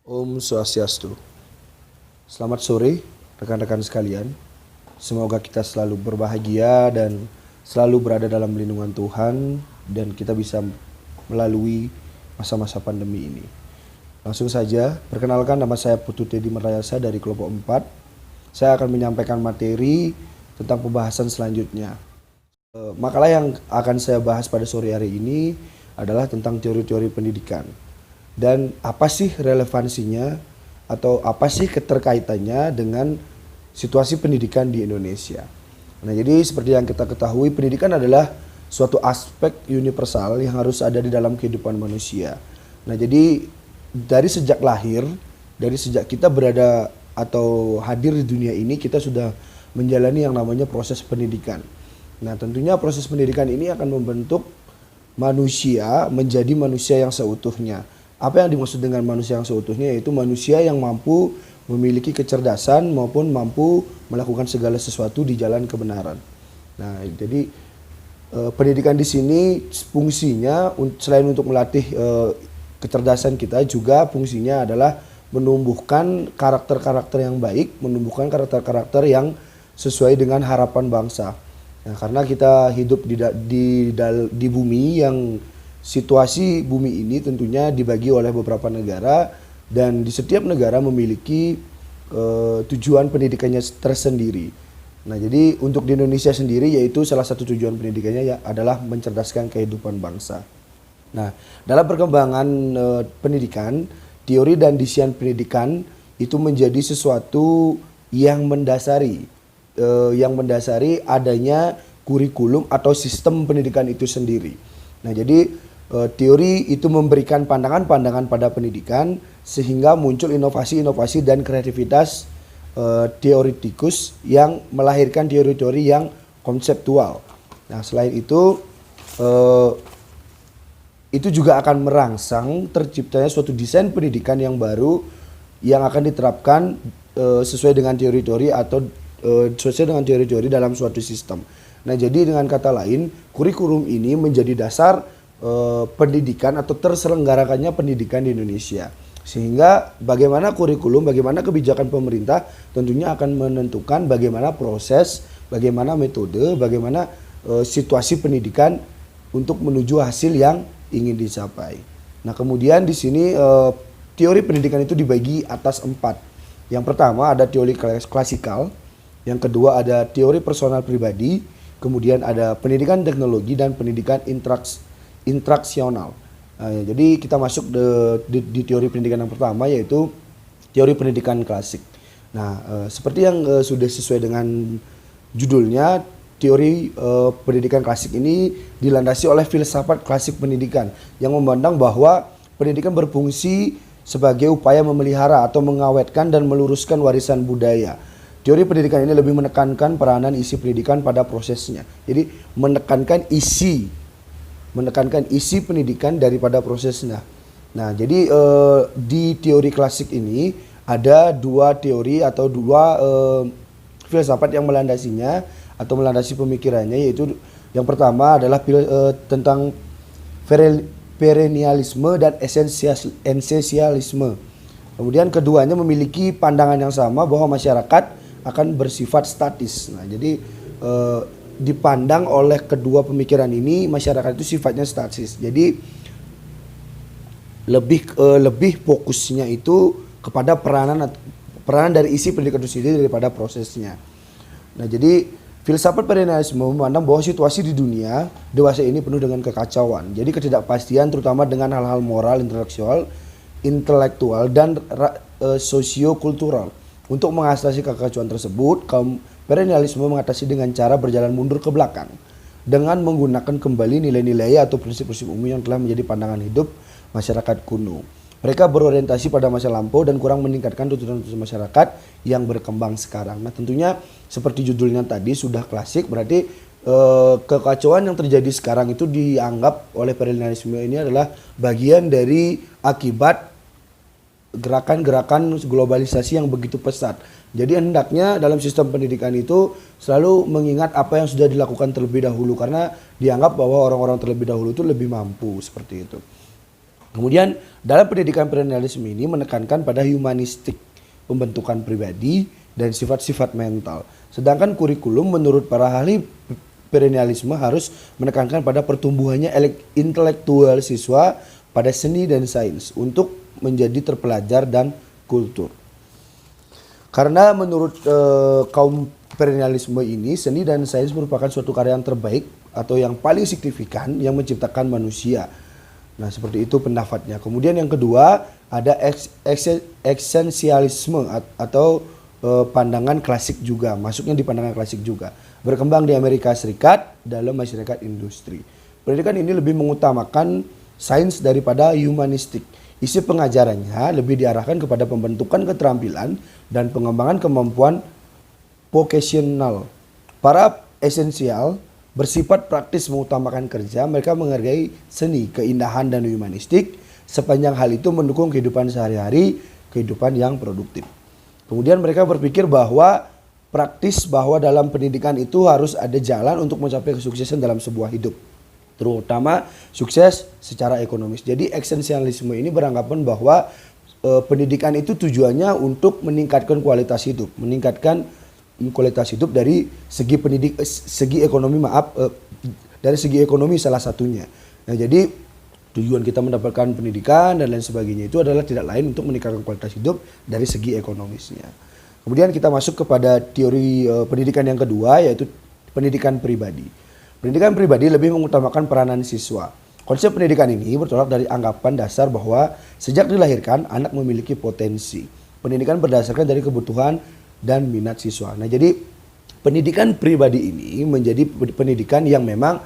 Om Swastiastu. Selamat sore rekan-rekan sekalian. Semoga kita selalu berbahagia dan selalu berada dalam lindungan Tuhan dan kita bisa melalui masa-masa pandemi ini. Langsung saja, perkenalkan nama saya Putu Teddy Merayasa dari kelompok 4. Saya akan menyampaikan materi tentang pembahasan selanjutnya. Makalah yang akan saya bahas pada sore hari ini adalah tentang teori-teori pendidikan. Dan apa sih relevansinya atau apa sih keterkaitannya dengan situasi pendidikan di Indonesia. Nah, jadi seperti yang kita ketahui, pendidikan adalah suatu aspek universal yang harus ada di dalam kehidupan manusia. Nah, jadi dari sejak lahir, dari sejak kita berada atau hadir di dunia ini, kita sudah menjalani yang namanya proses pendidikan. Nah, tentunya proses pendidikan ini akan membentuk manusia menjadi manusia yang seutuhnya. Apa yang dimaksud dengan manusia yang seutuhnya, yaitu manusia yang mampu memiliki kecerdasan maupun mampu melakukan segala sesuatu di jalan kebenaran. Nah, jadi pendidikan di sini fungsinya selain untuk melatih kecerdasan kita, juga fungsinya adalah menumbuhkan karakter-karakter yang baik, menumbuhkan karakter-karakter yang sesuai dengan harapan bangsa. Nah, karena kita hidup di bumi yang situasi bumi ini tentunya dibagi oleh beberapa negara dan di setiap negara memiliki tujuan pendidikannya tersendiri. Nah, jadi untuk di Indonesia sendiri, yaitu salah satu tujuan pendidikannya ya adalah mencerdaskan kehidupan bangsa. Nah, dalam perkembangan pendidikan, teori dan desain pendidikan itu menjadi sesuatu yang mendasari adanya kurikulum atau sistem pendidikan itu sendiri. Nah, jadi teori itu memberikan pandangan-pandangan pada pendidikan sehingga muncul inovasi-inovasi dan kreativitas teoretikus yang melahirkan teori-teori yang konseptual. Nah, selain itu juga akan merangsang terciptanya suatu desain pendidikan yang baru yang akan diterapkan sesuai dengan teori-teori atau sesuai dengan teori-teori dalam suatu sistem. Nah, jadi dengan kata lain, kurikulum ini menjadi dasar pendidikan atau terselenggarakannya pendidikan di Indonesia. Sehingga bagaimana kurikulum, bagaimana kebijakan pemerintah tentunya akan menentukan bagaimana proses, bagaimana metode, bagaimana situasi pendidikan untuk menuju hasil yang ingin dicapai. Nah, kemudian di sini teori pendidikan itu dibagi atas 4. Yang pertama ada teori klasikal, yang kedua ada teori personal pribadi, kemudian ada pendidikan teknologi dan pendidikan intraksional. Jadi kita masuk di teori pendidikan yang pertama, yaitu teori pendidikan klasik. Nah, seperti yang sudah sesuai dengan judulnya, teori pendidikan klasik ini dilandasi oleh filsafat klasik pendidikan yang memandang bahwa pendidikan berfungsi sebagai upaya memelihara atau mengawetkan dan meluruskan warisan budaya. Teori pendidikan ini lebih menekankan peranan isi pendidikan pada prosesnya. Jadi menekankan isi pendidikan daripada prosesnya. Nah, jadi di teori klasik ini ada dua teori atau dua filsafat yang melandasinya atau melandasi pemikirannya, yaitu yang pertama adalah tentang perennialisme dan esensialisme. Kemudian keduanya memiliki pandangan yang sama bahwa masyarakat akan bersifat statis. Nah, jadi dipandang oleh kedua pemikiran ini, masyarakat itu sifatnya statis. Jadi lebih fokusnya itu kepada peranan dari isi pendidikan itu sendiri daripada prosesnya. Nah, jadi filsafat perennialisme memandang bahwa situasi di dunia dewasa ini penuh dengan kekacauan. Jadi ketidakpastian terutama dengan hal-hal moral, intelektual dan sosiokultural. Untuk mengatasi kekacauan tersebut, kaum perennialisme mengatasi dengan cara berjalan mundur ke belakang dengan menggunakan kembali nilai-nilai atau prinsip-prinsip umum yang telah menjadi pandangan hidup masyarakat kuno. Mereka berorientasi pada masa lampau dan kurang meningkatkan tuntutan-tuntutan masyarakat yang berkembang sekarang. Nah, tentunya seperti judulnya tadi sudah klasik, berarti kekacauan yang terjadi sekarang itu dianggap oleh perennialisme ini adalah bagian dari akibat gerakan-gerakan globalisasi yang begitu pesat. Jadi hendaknya dalam sistem pendidikan itu selalu mengingat apa yang sudah dilakukan terlebih dahulu, karena dianggap bahwa orang-orang terlebih dahulu itu lebih mampu, seperti itu. Kemudian dalam pendidikan perennialisme ini menekankan pada humanistik, pembentukan pribadi dan sifat-sifat mental. Sedangkan kurikulum menurut para ahli perennialisme harus menekankan pada pertumbuhannya intelektual siswa pada seni dan sains untuk menjadi terpelajar dan kultur. Karena menurut kaum perennialisme ini, seni dan sains merupakan suatu karya yang terbaik atau yang paling signifikan yang menciptakan manusia. Nah, seperti itu pendapatnya. Kemudian yang kedua ada esensialisme atau pandangan klasik juga, masuknya di pandangan klasik juga. Berkembang di Amerika Serikat dalam masyarakat industri. Pendidikan ini lebih mengutamakan sains daripada humanistik. Isi pengajarannya lebih diarahkan kepada pembentukan keterampilan dan pengembangan kemampuan vokasional. Para esensial bersifat praktis mengutamakan kerja, mereka menghargai seni, keindahan, dan humanistik. Sepanjang hal itu mendukung kehidupan sehari-hari, kehidupan yang produktif. Kemudian mereka berpikir bahwa praktis bahwa dalam pendidikan itu harus ada jalan untuk mencapai kesuksesan dalam sebuah hidup. Terutama sukses secara ekonomis. Jadi esensialisme ini beranggapan bahwa pendidikan itu tujuannya untuk meningkatkan kualitas hidup, dari segi ekonomi dari segi ekonomi salah satunya. Nah, jadi tujuan kita mendapatkan pendidikan dan lain sebagainya itu adalah tidak lain untuk meningkatkan kualitas hidup dari segi ekonomisnya. Kemudian kita masuk kepada teori pendidikan yang kedua, yaitu pendidikan pribadi. Pendidikan pribadi lebih mengutamakan peranan siswa. Konsep pendidikan ini bertolak dari anggapan dasar bahwa sejak dilahirkan anak memiliki potensi. Pendidikan berdasarkan dari kebutuhan dan minat siswa. Nah, jadi pendidikan pribadi ini menjadi pendidikan yang memang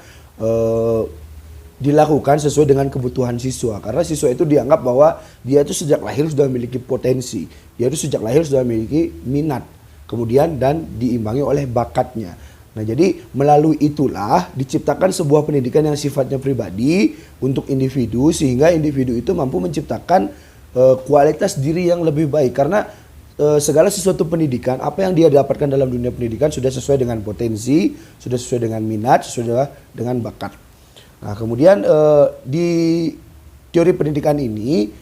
dilakukan sesuai dengan kebutuhan siswa. Karena siswa itu dianggap bahwa dia itu sejak lahir sudah memiliki potensi. Dia itu sejak lahir sudah memiliki minat. Kemudian dan diimbangi oleh bakatnya. Nah, jadi melalui itulah diciptakan sebuah pendidikan yang sifatnya pribadi untuk individu, sehingga individu itu mampu menciptakan kualitas diri yang lebih baik. Karena segala sesuatu pendidikan, apa yang dia dapatkan dalam dunia pendidikan sudah sesuai dengan potensi, sudah sesuai dengan minat, sudah dengan bakat. Nah, kemudian di teori pendidikan ini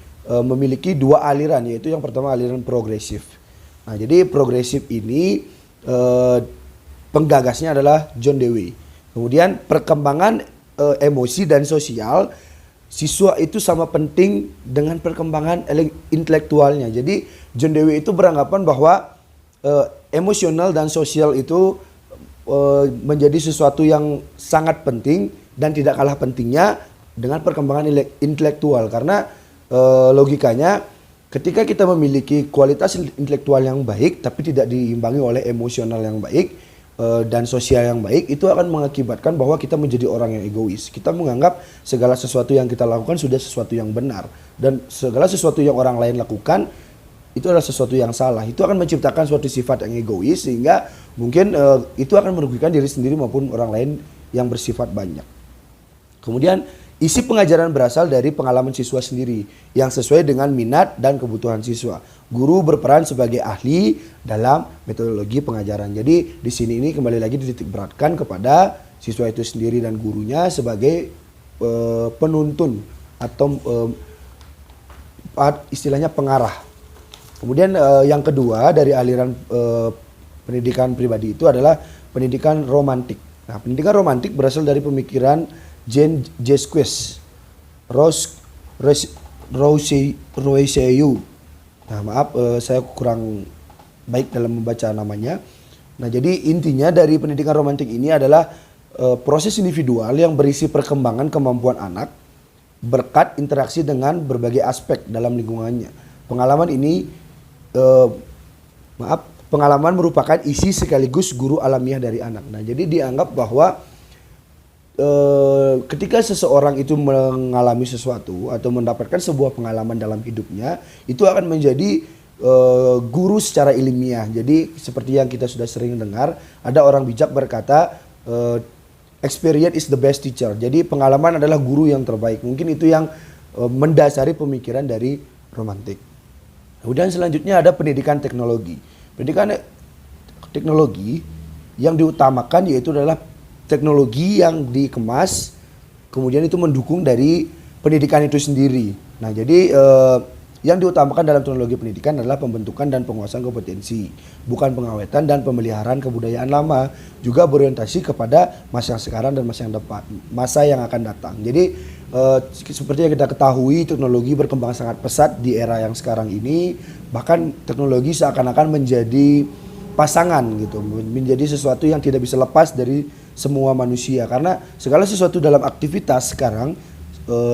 memiliki dua aliran, yaitu yang pertama aliran progresif. Nah, jadi progresif ini penggagasnya adalah John Dewey. Kemudian perkembangan emosi dan sosial siswa itu sama penting dengan perkembangan intelektualnya. Jadi John Dewey itu beranggapan bahwa emosional dan sosial itu menjadi sesuatu yang sangat penting dan tidak kalah pentingnya dengan perkembangan intelektual. Karena logikanya ketika kita memiliki kualitas intelektual yang baik tapi tidak diimbangi oleh emosional yang baik dan sosial yang baik, itu akan mengakibatkan bahwa kita menjadi orang yang egois. Kita menganggap segala sesuatu yang kita lakukan sudah sesuatu yang benar, dan segala sesuatu yang orang lain lakukan itu adalah sesuatu yang salah. Itu akan menciptakan suatu sifat yang egois, sehingga mungkin itu akan merugikan diri sendiri maupun orang lain yang bersifat banyak. Kemudian isi pengajaran berasal dari pengalaman siswa sendiri yang sesuai dengan minat dan kebutuhan siswa. Guru berperan sebagai ahli dalam metodologi pengajaran. Jadi di sini ini kembali lagi dititik beratkan kepada siswa itu sendiri dan gurunya sebagai penuntun atau istilahnya pengarah. Kemudian yang kedua dari aliran pendidikan pribadi itu adalah pendidikan romantik. Nah, pendidikan romantik berasal dari pemikiran Jean Jacques Rousseau. Nah, maaf saya kurang baik dalam membaca namanya. Nah, jadi intinya dari pendidikan romantik ini adalah proses individual yang berisi perkembangan kemampuan anak berkat interaksi dengan berbagai aspek dalam lingkungannya. Pengalaman merupakan isi sekaligus guru alamiah dari anak. Nah, jadi dianggap bahwa ketika seseorang itu mengalami sesuatu atau mendapatkan sebuah pengalaman dalam hidupnya, itu akan menjadi guru secara ilmiah. Jadi seperti yang kita sudah sering dengar, ada orang bijak berkata experience is the best teacher. Jadi pengalaman adalah guru yang terbaik. Mungkin itu yang mendasari pemikiran dari romantik. Kemudian selanjutnya ada pendidikan teknologi. Pendidikan teknologi yang diutamakan yaitu adalah teknologi yang dikemas, kemudian itu mendukung dari pendidikan itu sendiri. Nah, jadi yang diutamakan dalam teknologi pendidikan adalah pembentukan dan penguasaan kompetensi, bukan pengawetan dan pemeliharaan kebudayaan lama, juga berorientasi kepada masa yang sekarang dan masa yang depan, masa yang akan datang. Jadi seperti yang kita ketahui, teknologi berkembang sangat pesat di era yang sekarang ini, bahkan teknologi seakan-akan menjadi pasangan gitu, menjadi sesuatu yang tidak bisa lepas dari semua manusia, karena segala sesuatu dalam aktivitas sekarang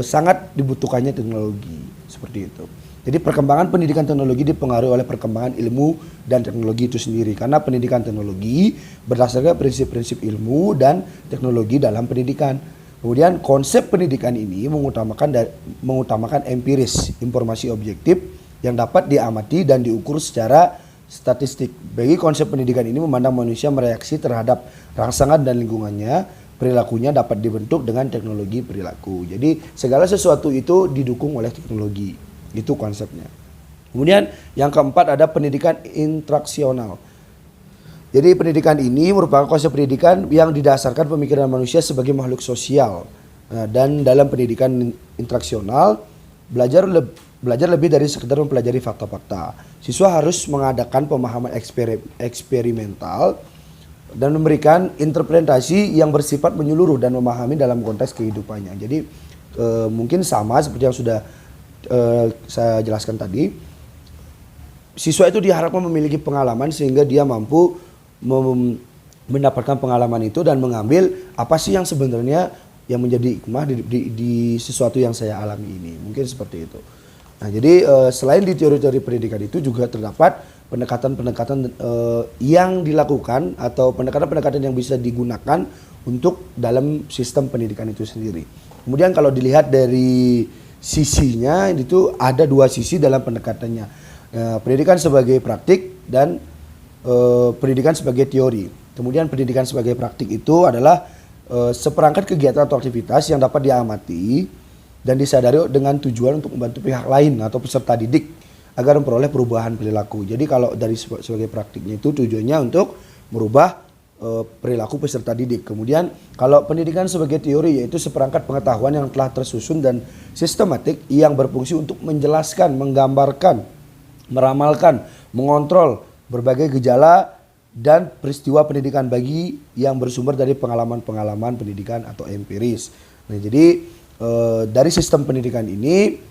sangat dibutuhkannya teknologi, seperti itu. Jadi perkembangan pendidikan teknologi dipengaruhi oleh perkembangan ilmu dan teknologi itu sendiri, karena pendidikan teknologi berdasarkan prinsip-prinsip ilmu dan teknologi dalam pendidikan. Kemudian konsep pendidikan ini mengutamakan empiris, informasi objektif yang dapat diamati dan diukur secara statistik. Bagi konsep pendidikan ini memandang manusia mereaksi terhadap rangsangan dan lingkungannya, perilakunya dapat dibentuk dengan teknologi perilaku. Jadi segala sesuatu itu didukung oleh teknologi. Itu konsepnya. Kemudian yang keempat ada pendidikan intraksional. Jadi pendidikan ini merupakan konsep pendidikan yang didasarkan pemikiran manusia sebagai makhluk sosial. Dan dalam pendidikan intraksional, belajar lebih dari sekedar mempelajari fakta-fakta. Siswa harus mengadakan pemahaman eksperimental dan memberikan interpretasi yang bersifat menyeluruh dan memahami dalam konteks kehidupannya. Jadi mungkin sama seperti yang sudah saya jelaskan tadi, siswa itu diharapkan memiliki pengalaman sehingga dia mampu mendapatkan pengalaman itu dan mengambil apa sih yang sebenarnya yang menjadi hikmah di sesuatu yang saya alami ini, mungkin seperti itu. Nah, jadi selain di teori-teori pendidikan itu juga terdapat pendekatan-pendekatan yang dilakukan atau pendekatan-pendekatan yang bisa digunakan untuk dalam sistem pendidikan itu sendiri. Kemudian kalau dilihat dari sisinya, itu ada dua sisi dalam pendekatannya, pendidikan sebagai praktik dan pendidikan sebagai teori. Kemudian pendidikan sebagai praktik itu adalah seperangkat kegiatan atau aktivitas yang dapat diamati dan disadari dengan tujuan untuk membantu pihak lain atau peserta didik agar memperoleh perubahan perilaku. Jadi kalau dari sebagai praktiknya itu tujuannya untuk merubah perilaku peserta didik. Kemudian kalau pendidikan sebagai teori yaitu seperangkat pengetahuan yang telah tersusun dan sistematik yang berfungsi untuk menjelaskan, menggambarkan, meramalkan, mengontrol berbagai gejala dan peristiwa pendidikan bagi yang bersumber dari pengalaman-pengalaman pendidikan atau empiris. Nah, jadi dari sistem pendidikan ini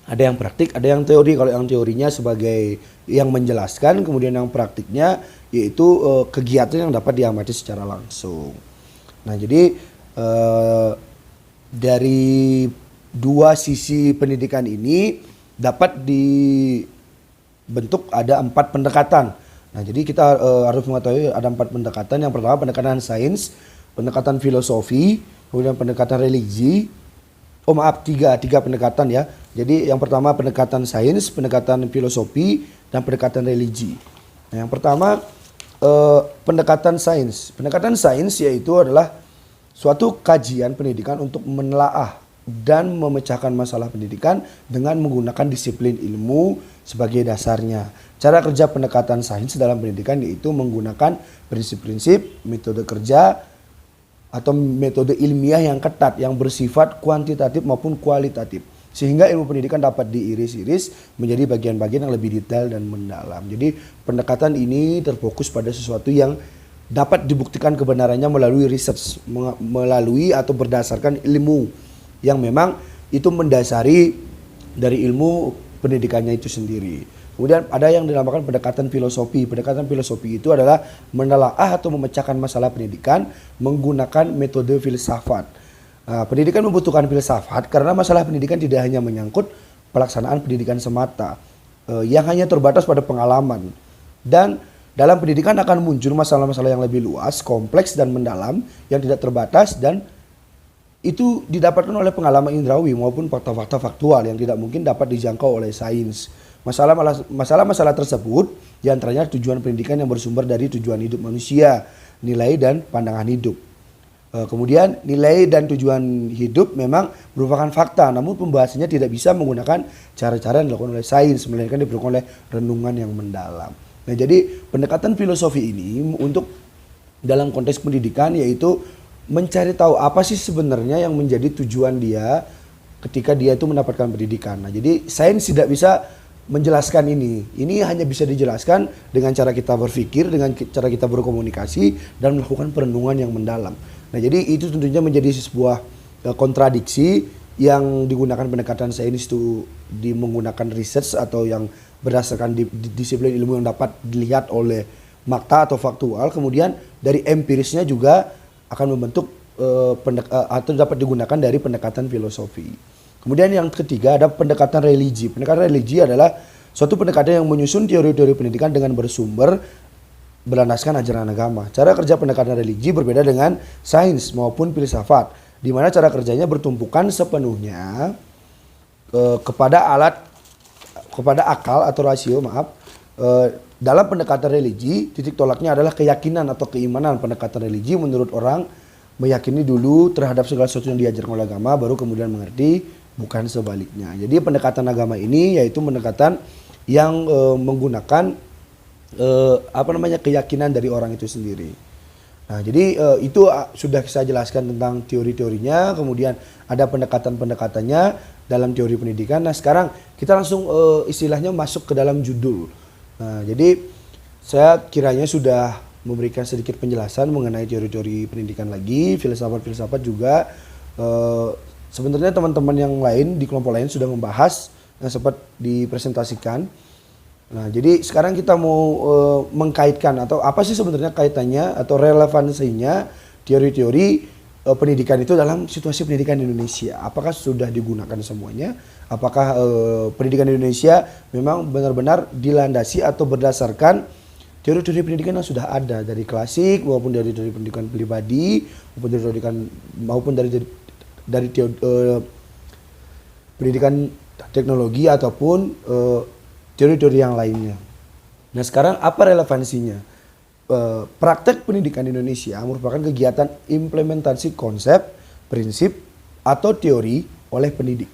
ada yang praktik, ada yang teori. Kalau yang teorinya sebagai yang menjelaskan, kemudian yang praktiknya yaitu kegiatan yang dapat diamati secara langsung. Nah, jadi dari dua sisi pendidikan ini dapat dibentuk ada 4 pendekatan. Nah, jadi kita harus mengetahui ada 4 pendekatan. Yang pertama pendekatan sains, pendekatan filosofi, kemudian pendekatan religi. Tiga pendekatan ya. Jadi yang pertama pendekatan sains, pendekatan filosofi, dan pendekatan religi. Nah, yang pertama pendekatan sains. Pendekatan sains yaitu adalah suatu kajian pendidikan untuk menelaah dan memecahkan masalah pendidikan dengan menggunakan disiplin ilmu sebagai dasarnya. Cara kerja pendekatan sains dalam pendidikan yaitu menggunakan prinsip-prinsip, metode kerja, atau metode ilmiah yang ketat yang bersifat kuantitatif maupun kualitatif. Sehingga ilmu pendidikan dapat diiris-iris menjadi bagian-bagian yang lebih detail dan mendalam. Jadi pendekatan ini terfokus pada sesuatu yang dapat dibuktikan kebenarannya melalui research, melalui atau berdasarkan ilmu yang memang itu mendasari dari ilmu pendidikannya itu sendiri. Kemudian ada yang dinamakan pendekatan filosofi. Pendekatan filosofi itu adalah menelaah atau memecahkan masalah pendidikan menggunakan metode filsafat. Pendidikan membutuhkan filsafat karena masalah pendidikan tidak hanya menyangkut pelaksanaan pendidikan semata yang hanya terbatas pada pengalaman. Dan dalam pendidikan akan muncul masalah-masalah yang lebih luas, kompleks dan mendalam yang tidak terbatas dan itu didapatkan oleh pengalaman indrawi maupun fakta-fakta faktual yang tidak mungkin dapat dijangkau oleh sains. Masalah-masalah tersebut diantaranya tujuan pendidikan yang bersumber dari tujuan hidup manusia, nilai dan pandangan hidup. Kemudian nilai dan tujuan hidup memang merupakan fakta, namun pembahasannya tidak bisa menggunakan cara-cara yang dilakukan oleh sains, melainkan diperlukan oleh renungan yang mendalam. Nah, jadi pendekatan filosofi ini untuk dalam konteks pendidikan yaitu mencari tahu apa sih sebenarnya yang menjadi tujuan dia, ketika dia itu mendapatkan pendidikan. Nah, jadi sains tidak bisa menjelaskan ini. Ini hanya bisa dijelaskan dengan cara kita berpikir, dengan cara kita berkomunikasi dan melakukan perenungan yang mendalam. Nah, jadi itu tentunya menjadi sebuah kontradiksi yang digunakan pendekatan sains itu menggunakan research atau yang berdasarkan disiplin ilmu yang dapat dilihat oleh fakta atau faktual, kemudian dari empirisnya juga akan membentuk atau dapat digunakan dari pendekatan filosofi. Kemudian yang ketiga ada pendekatan religi. Pendekatan religi adalah suatu pendekatan yang menyusun teori-teori pendidikan dengan bersumber berlandaskan ajaran agama. Cara kerja pendekatan religi berbeda dengan sains maupun filsafat, di mana cara kerjanya bertumpukan sepenuhnya kepada akal atau rasio, dalam pendekatan religi, titik tolaknya adalah keyakinan atau keimanan. Pendekatan religi menurut orang meyakini dulu terhadap segala sesuatu yang diajarkan oleh agama, baru kemudian mengerti, bukan sebaliknya. Jadi pendekatan agama ini yaitu pendekatan yang menggunakan keyakinan dari orang itu sendiri. Nah, jadi itu sudah saya jelaskan tentang teori-teorinya, kemudian ada pendekatan-pendekatannya dalam teori pendidikan. Nah, sekarang kita langsung istilahnya masuk ke dalam judul. Nah, jadi saya kiranya sudah memberikan sedikit penjelasan mengenai teori-teori pendidikan lagi, filsafat-filsafat juga. Sebenarnya teman-teman yang lain di kelompok lain sudah membahas yang sempat dipresentasikan. Nah, jadi sekarang kita mau mengkaitkan atau apa sih sebenarnya kaitannya atau relevansinya teori-teori pendidikan itu dalam situasi pendidikan di Indonesia. Apakah sudah digunakan semuanya? Apakah pendidikan di Indonesia memang benar-benar dilandasi atau berdasarkan teori-teori pendidikan yang sudah ada dari klasik maupun dari pendidikan pribadi maupun dari pendidikan teknologi ataupun teori-teori yang lainnya. Nah, sekarang apa relevansinya? Praktek pendidikan di Indonesia merupakan kegiatan implementasi konsep, prinsip, atau teori oleh pendidik.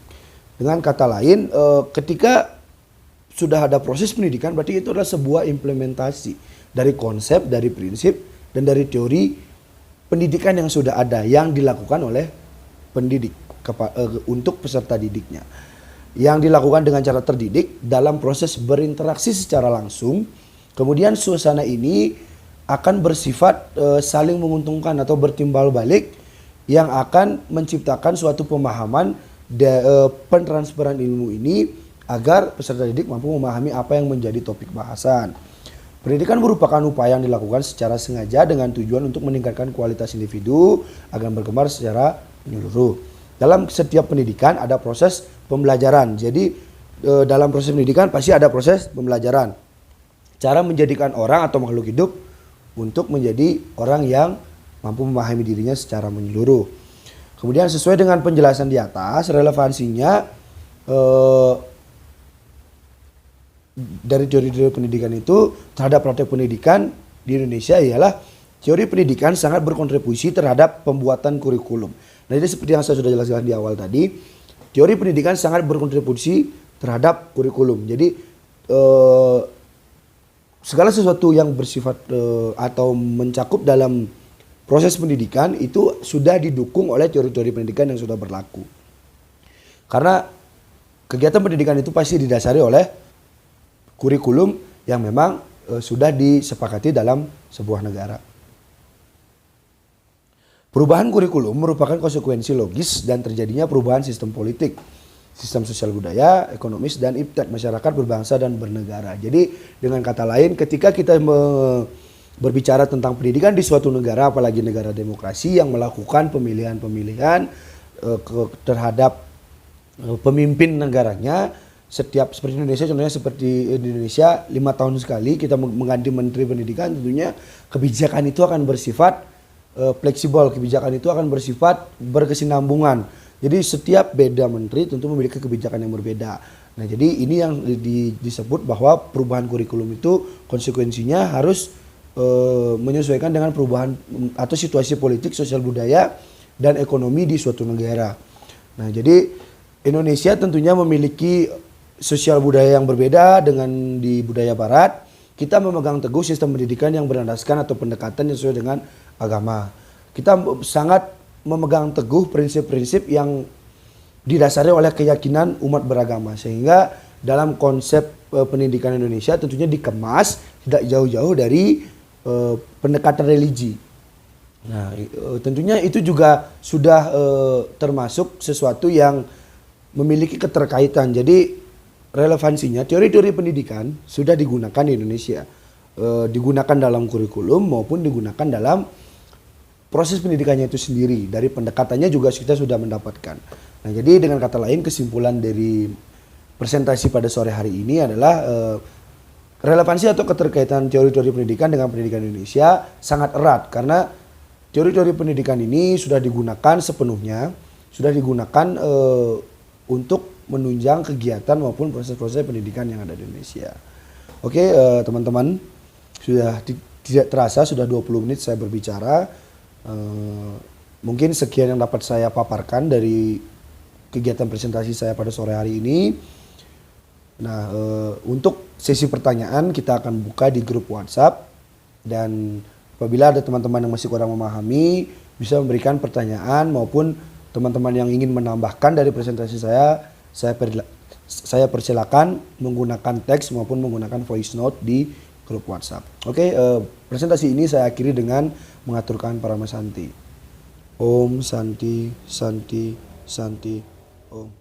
Dengan kata lain, ketika sudah ada proses pendidikan, berarti itu adalah sebuah implementasi dari konsep, dari prinsip, dan dari teori pendidikan yang sudah ada, yang dilakukan oleh pendidik untuk peserta didiknya. Yang dilakukan dengan cara terdidik dalam proses berinteraksi secara langsung. Kemudian suasana ini akan bersifat saling menguntungkan atau bertimbal balik yang akan menciptakan suatu pemahaman pentransferan ilmu ini agar peserta didik mampu memahami apa yang menjadi topik bahasan. Pendidikan merupakan upaya yang dilakukan secara sengaja dengan tujuan untuk meningkatkan kualitas individu agar berkembang secara menyeluruh. Dalam setiap pendidikan ada proses pembelajaran. Jadi dalam proses pendidikan pasti ada proses pembelajaran. Cara menjadikan orang atau makhluk hidup untuk menjadi orang yang mampu memahami dirinya secara menyeluruh. Kemudian sesuai dengan penjelasan di atas, relevansinya dari teori-teori pendidikan itu terhadap praktek pendidikan di Indonesia ialah teori pendidikan sangat berkontribusi terhadap pembuatan kurikulum. Nah, jadi seperti yang saya sudah jelaskan di awal tadi, teori pendidikan sangat berkontribusi terhadap kurikulum. Jadi segala sesuatu yang bersifat atau mencakup dalam proses pendidikan itu sudah didukung oleh teori-teori pendidikan yang sudah berlaku. Karena kegiatan pendidikan itu pasti didasari oleh kurikulum yang memang sudah disepakati dalam sebuah negara. Perubahan kurikulum merupakan konsekuensi logis dan terjadinya perubahan sistem politik, sistem sosial budaya, ekonomis, dan iptek masyarakat berbangsa dan bernegara. Jadi dengan kata lain, ketika kita berbicara tentang pendidikan di suatu negara, apalagi negara demokrasi yang melakukan pemilihan-pemilihan terhadap pemimpin negaranya, seperti Indonesia, contohnya seperti di Indonesia 5 tahun sekali kita mengganti menteri pendidikan, tentunya kebijakan itu akan bersifat fleksibel, kebijakan itu akan bersifat berkesinambungan. Jadi setiap beda menteri tentu memiliki kebijakan yang berbeda. Nah, jadi ini yang disebut bahwa perubahan kurikulum itu konsekuensinya harus menyesuaikan dengan perubahan atau situasi politik, sosial budaya, dan ekonomi di suatu negara. Nah, jadi Indonesia tentunya memiliki sosial budaya yang berbeda dengan di budaya barat. Kita memegang teguh sistem pendidikan yang berlandaskan atau pendekatan yang sesuai dengan agama. Kita sangat memegang teguh prinsip-prinsip yang didasari oleh keyakinan umat beragama, sehingga dalam konsep pendidikan Indonesia tentunya dikemas tidak jauh-jauh dari pendekatan religi. Nah, tentunya itu juga sudah termasuk sesuatu yang memiliki keterkaitan. Jadi relevansinya teori-teori pendidikan sudah digunakan di Indonesia, digunakan dalam kurikulum maupun digunakan dalam proses pendidikannya itu sendiri. Dari pendekatannya juga kita sudah mendapatkan. Nah, jadi dengan kata lain kesimpulan dari presentasi pada sore hari ini adalah relevansi atau keterkaitan teori-teori pendidikan dengan pendidikan Indonesia sangat erat, karena teori-teori pendidikan ini sudah digunakan sepenuhnya, sudah digunakan untuk menunjang kegiatan maupun proses-proses pendidikan yang ada di Indonesia. Oke, teman-teman, sudah tidak terasa sudah 20 menit saya berbicara. Mungkin sekian yang dapat saya paparkan dari kegiatan presentasi saya pada sore hari ini. Nah, untuk sesi pertanyaan kita akan buka di grup WhatsApp, dan apabila ada teman-teman yang masih kurang memahami bisa memberikan pertanyaan, maupun teman-teman yang ingin menambahkan dari presentasi saya persilakan menggunakan teks maupun menggunakan voice note di grup WhatsApp. Oke, presentasi ini saya akhiri dengan mengaturkan Paramasanti. Om Santi Santi Santi Om.